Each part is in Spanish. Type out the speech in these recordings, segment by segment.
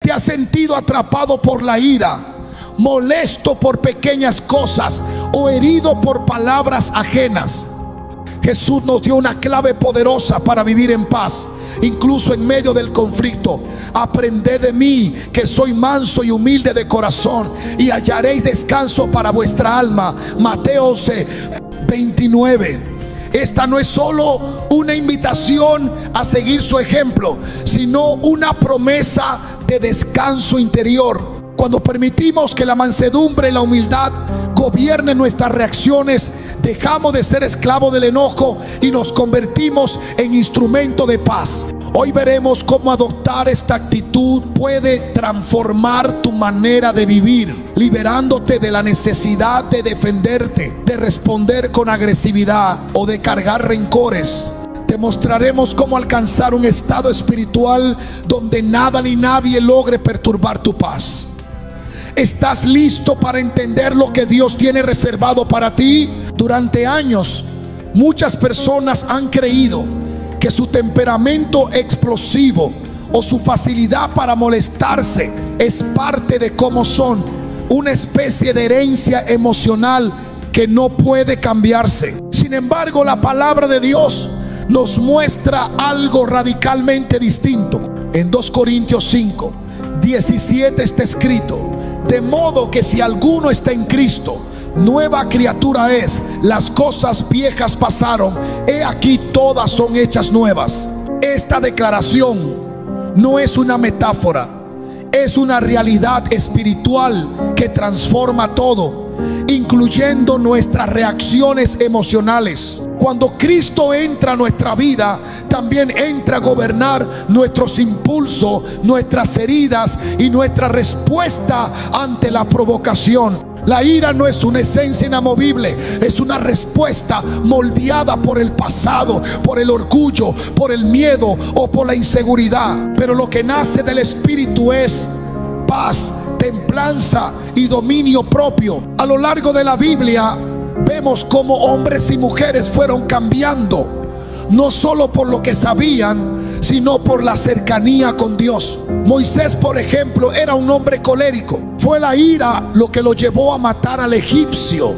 ¿Te has sentido atrapado por la ira, molesto por pequeñas cosas o herido por palabras ajenas? Jesús nos dio una clave poderosa para vivir en paz, incluso en medio del conflicto. Aprended de mí, que soy manso y humilde de corazón, y hallaréis descanso para vuestra alma. Mateo 11:29. Esta no es solo una invitación a seguir su ejemplo, sino una promesa de descanso interior. Cuando permitimos que la mansedumbre y la humildad gobiernen nuestras reacciones, dejamos de ser esclavos del enojo y nos convertimos en instrumento de paz. Hoy veremos cómo adoptar esta actitud puede transformar tu manera de vivir, liberándote de la necesidad de defenderte, de responder con agresividad o de cargar rencores. Te mostraremos cómo alcanzar un estado espiritual donde nada ni nadie logre perturbar tu paz. ¿Estás listo para entender lo que Dios tiene reservado para ti? Durante años, muchas personas han creído que su temperamento explosivo o su facilidad para molestarse es parte de cómo son, una especie de herencia emocional que no puede cambiarse. Sin embargo, la palabra de Dios nos muestra algo radicalmente distinto. En 2 Corintios 5:17 está escrito: de modo que si alguno está en Cristo, nueva criatura es, las cosas viejas pasaron, he aquí todas son hechas nuevas. Esta declaración no es una metáfora, es una realidad espiritual que transforma todo, incluyendo nuestras reacciones emocionales. Cuando Cristo entra a nuestra vida, también entra a gobernar nuestros impulsos, nuestras heridas y nuestra respuesta ante la provocación. La ira no es una esencia inamovible, es una respuesta moldeada por el pasado, por el orgullo, por el miedo o por la inseguridad. Pero lo que nace del Espíritu es paz, templanza y dominio propio. A lo largo de la Biblia vemos cómo hombres y mujeres fueron cambiando, no solo por lo que sabían, sino por la cercanía con Dios. Moisés, por ejemplo, era un hombre colérico. Fue la ira lo que lo llevó a matar al egipcio,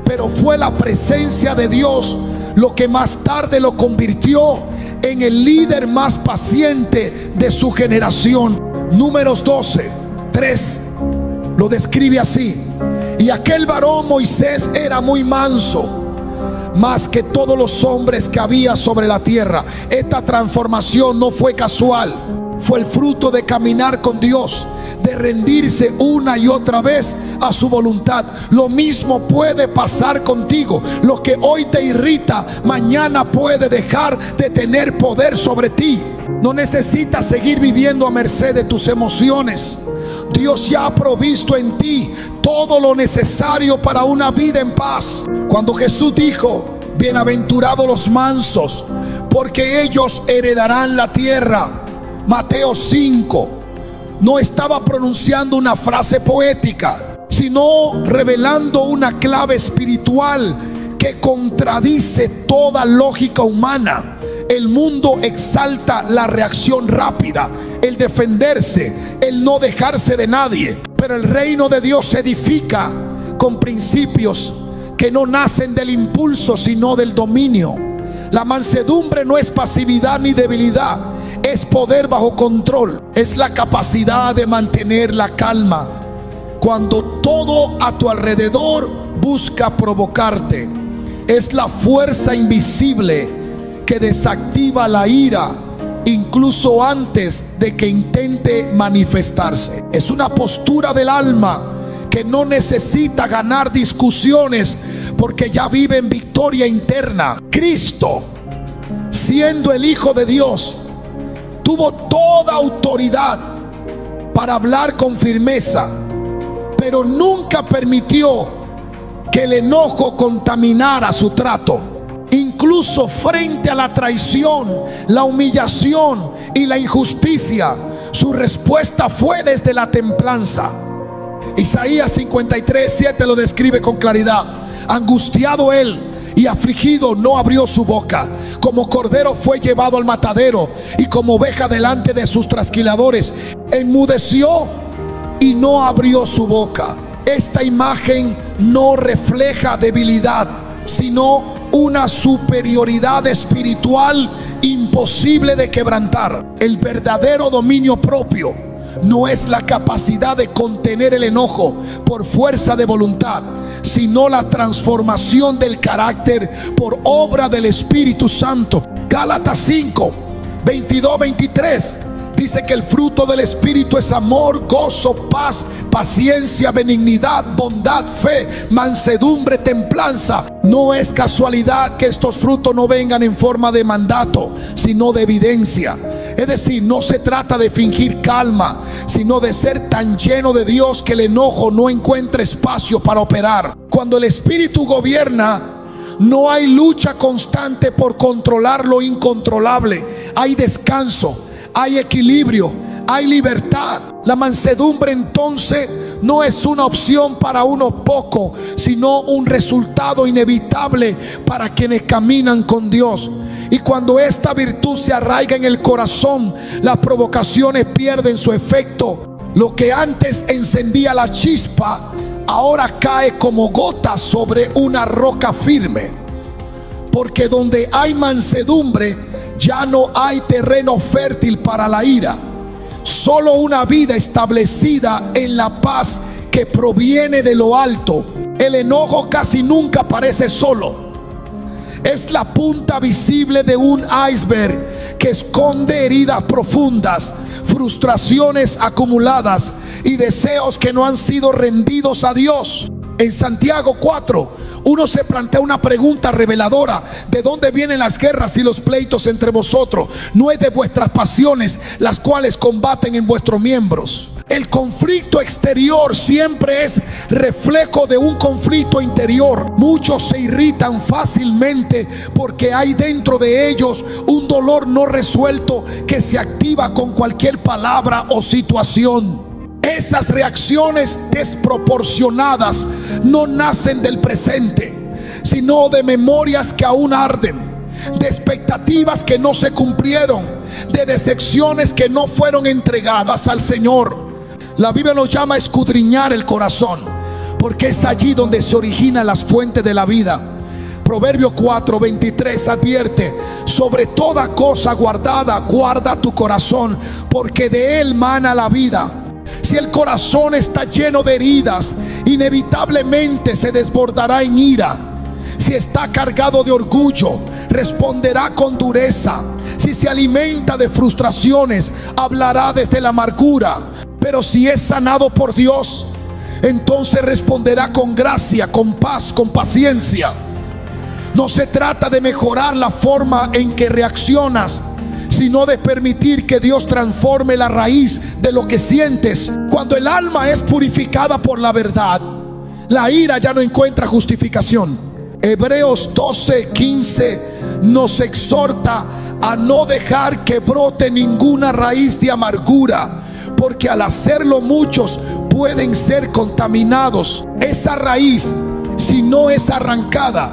pero fue la presencia de Dios lo que más tarde lo convirtió en el líder más paciente de su generación. Números 12:3 lo describe así: y aquel varón Moisés era muy manso, más que todos los hombres que había sobre la tierra. Esta transformación no fue casual, fue el fruto de caminar con Dios, de rendirse una y otra vez a su voluntad. Lo mismo puede pasar contigo. Lo que hoy te irrita, mañana puede dejar de tener poder sobre ti. No necesitas seguir viviendo a merced de tus emociones. Dios ya ha provisto en ti todo lo necesario para una vida en paz. Cuando Jesús dijo: bienaventurados los mansos, porque ellos heredarán la tierra, Mateo 5, no estaba pronunciando una frase poética, sino revelando una clave espiritual que contradice toda lógica humana. El mundo exalta la reacción rápida, el defenderse, el no dejarse de nadie. Pero el reino de Dios se edifica con principios que no nacen del impulso, sino del dominio. La mansedumbre no es pasividad ni debilidad, es poder bajo control. Es la capacidad de mantener la calma cuando todo a tu alrededor busca provocarte. Es la fuerza invisible que desactiva la ira incluso antes de que intente manifestarse. Es una postura del alma que no necesita ganar discusiones, porque ya vive en victoria interna. Cristo, siendo el Hijo de Dios, tuvo toda autoridad para hablar con firmeza, pero nunca permitió que el enojo contaminara su trato. Incluso frente a la traición, la humillación y la injusticia, su respuesta fue desde la templanza. Isaías 53:7 lo describe con claridad: angustiado él y afligido no abrió su boca. Como cordero fue llevado al matadero, y como oveja delante de sus trasquiladores, enmudeció y no abrió su boca. Esta imagen no refleja debilidad, sino una superioridad espiritual imposible de quebrantar. El verdadero dominio propio no es la capacidad de contener el enojo por fuerza de voluntad, sino la transformación del carácter por obra del Espíritu Santo. Gálatas 5, 22, 23 dice que el fruto del Espíritu es amor, gozo, paz, paciencia, benignidad, bondad, fe, mansedumbre, templanza. No es casualidad que estos frutos no vengan en forma de mandato, sino de evidencia. Es decir, no se trata de fingir calma, sino de ser tan lleno de Dios que el enojo no encuentre espacio para operar. Cuando el Espíritu gobierna, no hay lucha constante por controlar lo incontrolable. Hay descanso, hay equilibrio, hay libertad. La mansedumbre entonces no es una opción para unos pocos, sino un resultado inevitable para quienes caminan con Dios. Y cuando esta virtud se arraiga en el corazón, las provocaciones pierden su efecto. Lo que antes encendía la chispa, ahora cae como gota sobre una roca firme. Porque donde hay mansedumbre, ya no hay terreno fértil para la ira. Solo una vida establecida en la paz que proviene de lo alto. El enojo casi nunca aparece solo. Es la punta visible de un iceberg que esconde heridas profundas, frustraciones acumuladas y deseos que no han sido rendidos a Dios. En Santiago 4, uno se plantea una pregunta reveladora: ¿de dónde vienen las guerras y los pleitos entre vosotros? ¿No es de vuestras pasiones las cuales combaten en vuestros miembros? El conflicto exterior siempre es reflejo de un conflicto interior. Muchos se irritan fácilmente porque hay dentro de ellos un dolor no resuelto que se activa con cualquier palabra o situación. Esas reacciones desproporcionadas no nacen del presente, sino de memorias que aún arden, de expectativas que no se cumplieron, de decepciones que no fueron entregadas al Señor. La Biblia nos llama a escudriñar el corazón, porque es allí donde se originan las fuentes de la vida. Proverbio 4, 23 advierte: sobre toda cosa guardada, guarda tu corazón, porque de él mana la vida. Si el corazón está lleno de heridas, inevitablemente se desbordará en ira. Si está cargado de orgullo, responderá con dureza. Si se alimenta de frustraciones, hablará desde la amargura. Pero si es sanado por Dios, entonces responderá con gracia, con paz, con paciencia. No se trata de mejorar la forma en que reaccionas, sino de permitir que Dios transforme la raíz de lo que sientes. Cuando el alma es purificada por la verdad, la ira ya no encuentra justificación. Hebreos 12, 15 nos exhorta a no dejar que brote ninguna raíz de amargura, porque al hacerlo muchos pueden ser contaminados. Esa raíz, si no es arrancada,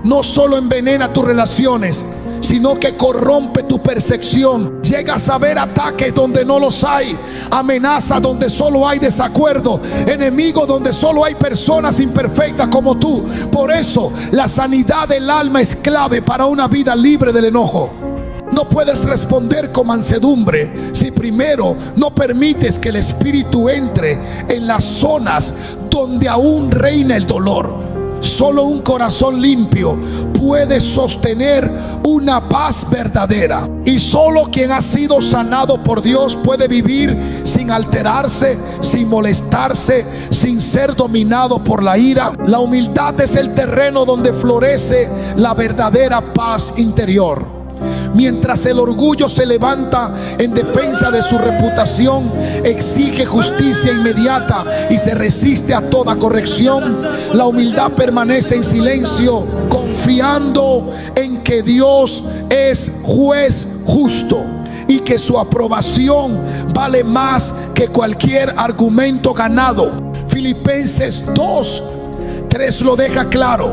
no solo envenena tus relaciones, sino que corrompe tu percepción. Llegas a ver ataques donde no los hay, amenaza donde solo hay desacuerdo, enemigo donde solo hay personas imperfectas como tú. Por eso la sanidad del alma es clave para una vida libre del enojo. No puedes responder con mansedumbre si primero no permites que el Espíritu entre en las zonas donde aún reina el dolor. Solo un corazón limpio puede sostener una paz verdadera, y solo quien ha sido sanado por Dios puede vivir sin alterarse, sin molestarse, sin ser dominado por la ira. La humildad es el terreno donde florece la verdadera paz interior. Mientras el orgullo se levanta en defensa de su reputación, exige justicia inmediata y se resiste a toda corrección, la humildad permanece en silencio, confiando en que Dios es juez justo y que su aprobación vale más que cualquier argumento ganado. Filipenses 2, 3 lo deja claro: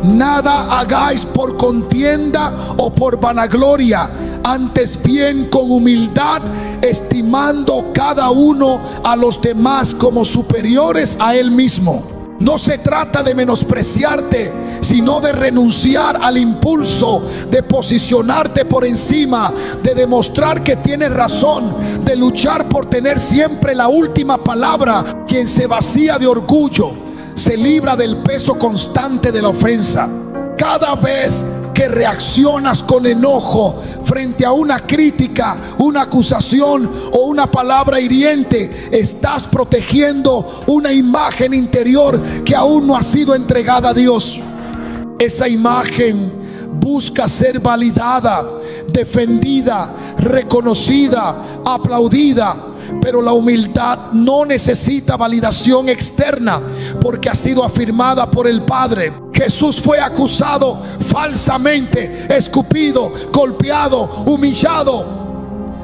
Nada hagáis por contienda o por vanagloria, antes bien con humildad, estimando cada uno a los demás como superiores a él mismo. No se trata de menospreciarte, sino de renunciar al impulso de posicionarte por encima, de demostrar que tienes razón, de luchar por tener siempre la última palabra. Quien se vacía de orgullo se libra del peso constante de la ofensa. Cada vez que reaccionas con enojo frente a una crítica, una acusación o una palabra hiriente, estás protegiendo una imagen interior que aún no ha sido entregada a Dios. Esa imagen busca ser validada, defendida, reconocida, aplaudida. Pero la humildad no necesita validación externa, porque ha sido afirmada por el Padre. Jesús fue acusado falsamente, escupido, golpeado, humillado,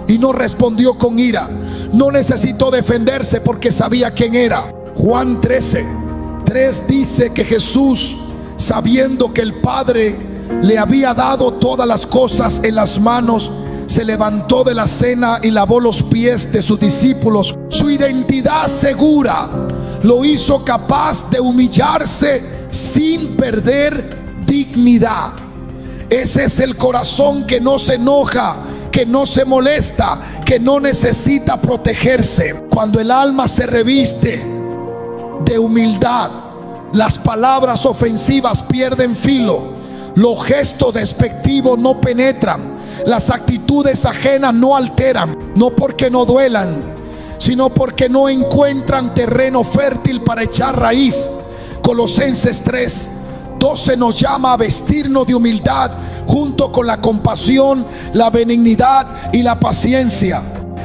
y no respondió con ira. No necesitó defenderse porque sabía quién era. Juan 13:3 dice que Jesús, sabiendo que el Padre le había dado todas las cosas en las manos, se levantó de la cena y lavó los pies de sus discípulos. Su identidad segura lo hizo capaz de humillarse sin perder dignidad. Ese es el corazón que no se enoja, que no se molesta, que no necesita protegerse. Cuando el alma se reviste de humildad, las palabras ofensivas pierden filo, los gestos despectivos no penetran, las actitudes ajenas no alteran, no porque no duelan, sino porque no encuentran terreno fértil para echar raíz. Colosenses 3:12 nos llama a vestirnos de humildad junto con la compasión, la benignidad y la paciencia.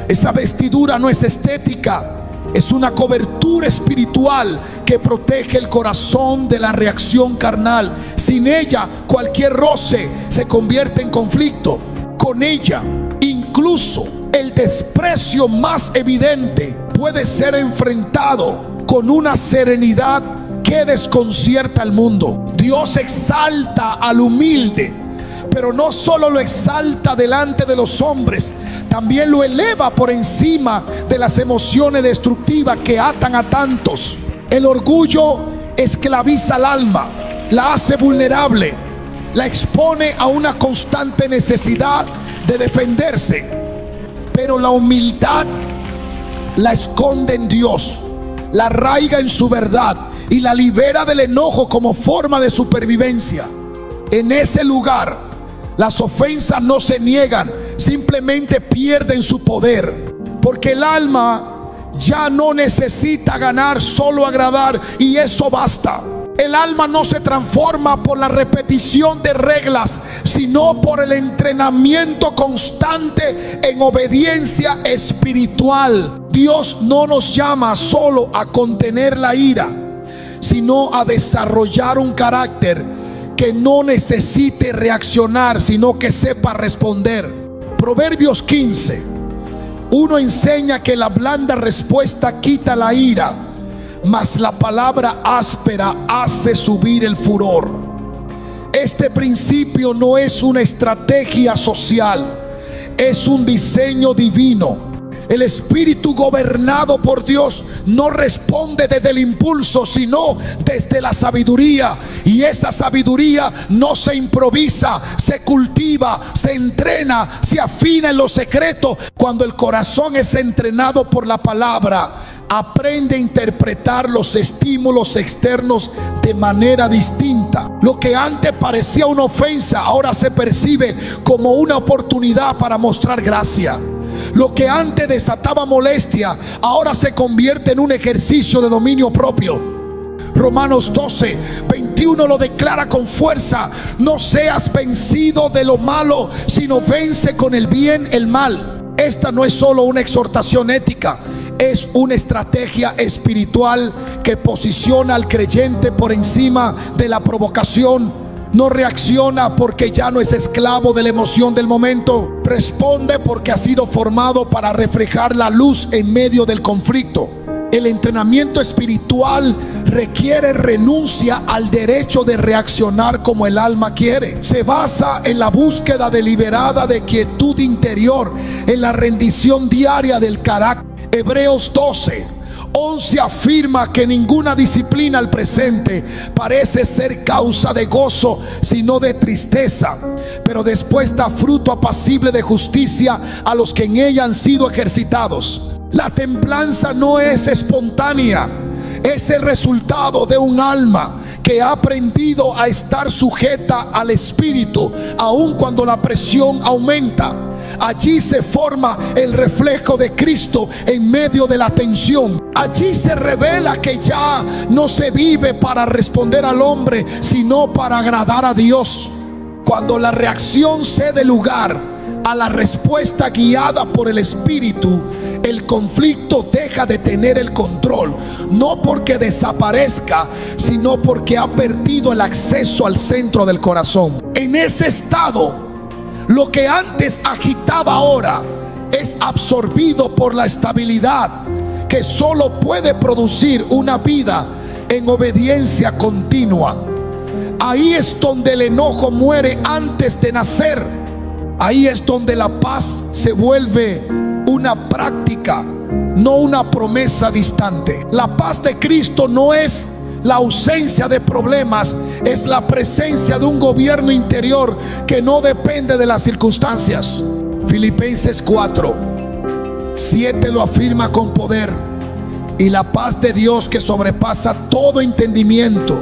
Esa vestidura no es estética, es una cobertura espiritual que protege el corazón de la reacción carnal. Sin ella, cualquier roce se convierte en conflicto. Con ella, incluso el desprecio más evidente puede ser enfrentado con una serenidad que desconcierta al mundo. Dios exalta al humilde, pero no solo lo exalta delante de los hombres, también lo eleva por encima de las emociones destructivas que atan a tantos. El orgullo esclaviza al alma, la hace vulnerable, la expone a una constante necesidad de defenderse. Pero la humildad la esconde en Dios, la arraiga en su verdad y la libera del enojo como forma de supervivencia. En ese lugar, las ofensas no se niegan, simplemente pierden su poder, porque el alma ya no necesita ganar, solo agradar, y eso basta. El alma no se transforma por la repetición de reglas, sino por el entrenamiento constante en obediencia espiritual. Dios no nos llama solo a contener la ira, sino a desarrollar un carácter que no necesite reaccionar, sino que sepa responder. Proverbios 15:1 enseña que la blanda respuesta quita la ira, mas la palabra áspera hace subir el furor. Este principio no es una estrategia social, es un diseño divino. El espíritu gobernado por Dios no responde desde el impulso, sino desde la sabiduría. Y esa sabiduría no se improvisa, se cultiva, se entrena, se afina en lo secreto. Cuando el corazón es entrenado por la palabra, aprende a interpretar los estímulos externos de manera distinta. Lo que antes parecía una ofensa, ahora se percibe como una oportunidad para mostrar gracia. Lo que antes desataba molestia, ahora se convierte en un ejercicio de dominio propio. Romanos 12:21 lo declara con fuerza: no seas vencido de lo malo, sino vence con el bien el mal. Esta no es solo una exhortación ética, es una estrategia espiritual que posiciona al creyente por encima de la provocación. No reacciona porque ya no es esclavo de la emoción del momento. Responde porque ha sido formado para reflejar la luz en medio del conflicto. El entrenamiento espiritual requiere renuncia al derecho de reaccionar como el alma quiere. Se basa en la búsqueda deliberada de quietud interior, en la rendición diaria del carácter. Hebreos 12:11 afirma que ninguna disciplina al presente parece ser causa de gozo, sino de tristeza, pero después da fruto apacible de justicia a los que en ella han sido ejercitados. La templanza no es espontánea, es el resultado de un alma que ha aprendido a estar sujeta al espíritu, aun cuando la presión aumenta. Allí se forma el reflejo de Cristo en medio de la tensión. Allí se revela que ya no se vive para responder al hombre, sino para agradar a Dios. Cuando la reacción cede lugar a la respuesta guiada por el Espíritu, el conflicto deja de tener el control, no porque desaparezca, sino porque ha perdido el acceso al centro del corazón. En ese estado, lo que antes agitaba ahora es absorbido por la estabilidad que solo puede producir una vida en obediencia continua. Ahí es donde el enojo muere antes de nacer. Ahí es donde la paz se vuelve una práctica, no una promesa distante. La paz de Cristo no es la ausencia de problemas, es la presencia de un gobierno interior que no depende de las circunstancias. Filipenses 4:7 lo afirma con poder: y la paz de Dios, que sobrepasa todo entendimiento,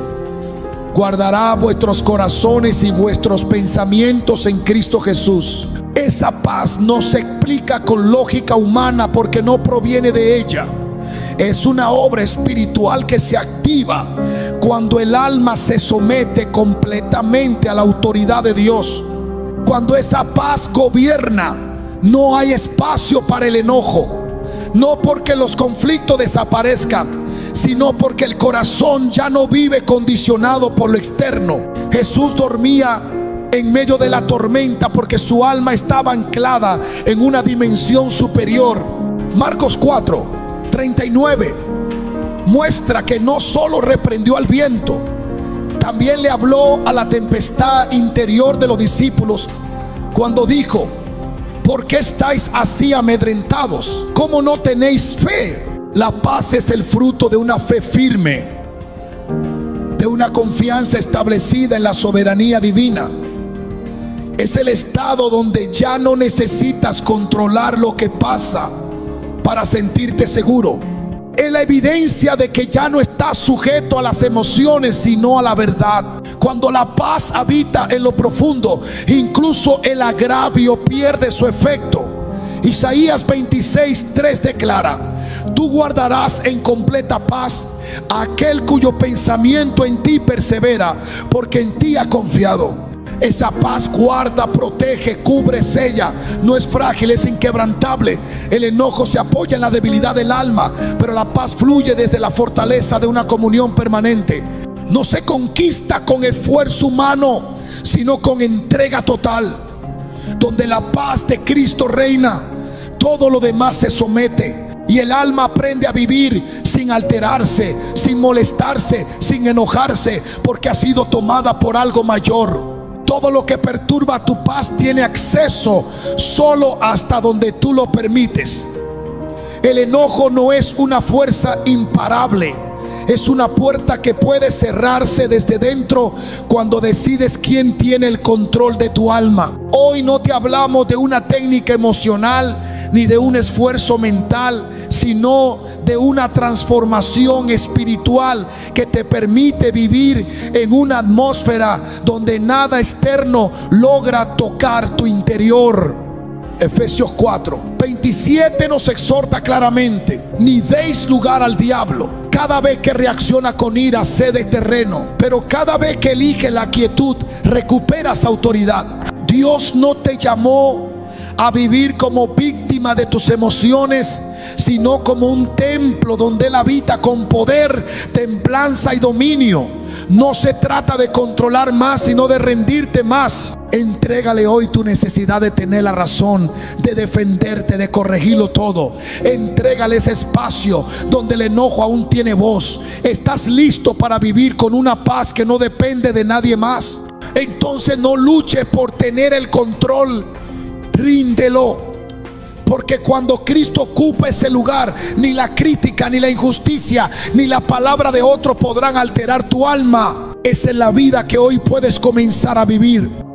guardará vuestros corazones y vuestros pensamientos en Cristo Jesús. Esa paz no se explica con lógica humana porque no proviene de ella. Es una obra espiritual que se activa cuando el alma se somete completamente a la autoridad de Dios. Cuando esa paz gobierna, no hay espacio para el enojo. No porque los conflictos desaparezcan, sino porque el corazón ya no vive condicionado por lo externo. Jesús dormía en medio de la tormenta porque su alma estaba anclada en una dimensión superior. Marcos 4:39 muestra que no solo reprendió al viento, también le habló a la tempestad interior de los discípulos cuando dijo: ¿por qué estáis así amedrentados? ¿Cómo no tenéis fe? La paz es el fruto de una fe firme, de una confianza establecida en la soberanía divina. Es el estado donde ya no necesitas controlar lo que pasa para sentirte seguro. Es la evidencia de que ya no estás sujeto a las emociones, sino a la verdad. Cuando la paz habita en lo profundo, incluso el agravio pierde su efecto. Isaías 26:3 declara: tú guardarás en completa paz a aquel cuyo pensamiento en ti persevera, porque en ti ha confiado. Esa paz guarda, protege, cubre, sella. No es frágil, es inquebrantable. El enojo se apoya en la debilidad del alma, pero la paz fluye desde la fortaleza de una comunión permanente. No se conquista con esfuerzo humano, sino con entrega total. Donde la paz de Cristo reina, todo lo demás se somete. Y el alma aprende a vivir sin alterarse, sin molestarse, sin enojarse, porque ha sido tomada por algo mayor. Todo lo que perturba tu paz tiene acceso solo hasta donde tú lo permites. El enojo no es una fuerza imparable, es una puerta que puede cerrarse desde dentro cuando decides quién tiene el control de tu alma. Hoy no te hablamos de una técnica emocional ni de un esfuerzo mental, sino de una transformación espiritual que te permite vivir en una atmósfera donde nada externo logra tocar tu interior. Efesios 4:27 nos exhorta claramente: ni deis lugar al diablo. Cada vez que reacciona con ira cede terreno, pero cada vez que elige la quietud recuperas autoridad. Dios no te llamó a vivir como víctima de tus emociones, sino como un templo donde Él habita con poder, templanza y dominio. No se trata de controlar más, sino de rendirte más. Entrégale hoy tu necesidad de tener la razón, de defenderte, de corregirlo todo. Entrégale ese espacio donde el enojo aún tiene voz. Estás listo para vivir con una paz que no depende de nadie más. Entonces no luche por tener el control, ríndelo. Porque cuando Cristo ocupa ese lugar, ni la crítica, ni la injusticia, ni la palabra de otro podrán alterar tu alma. Esa es la vida que hoy puedes comenzar a vivir.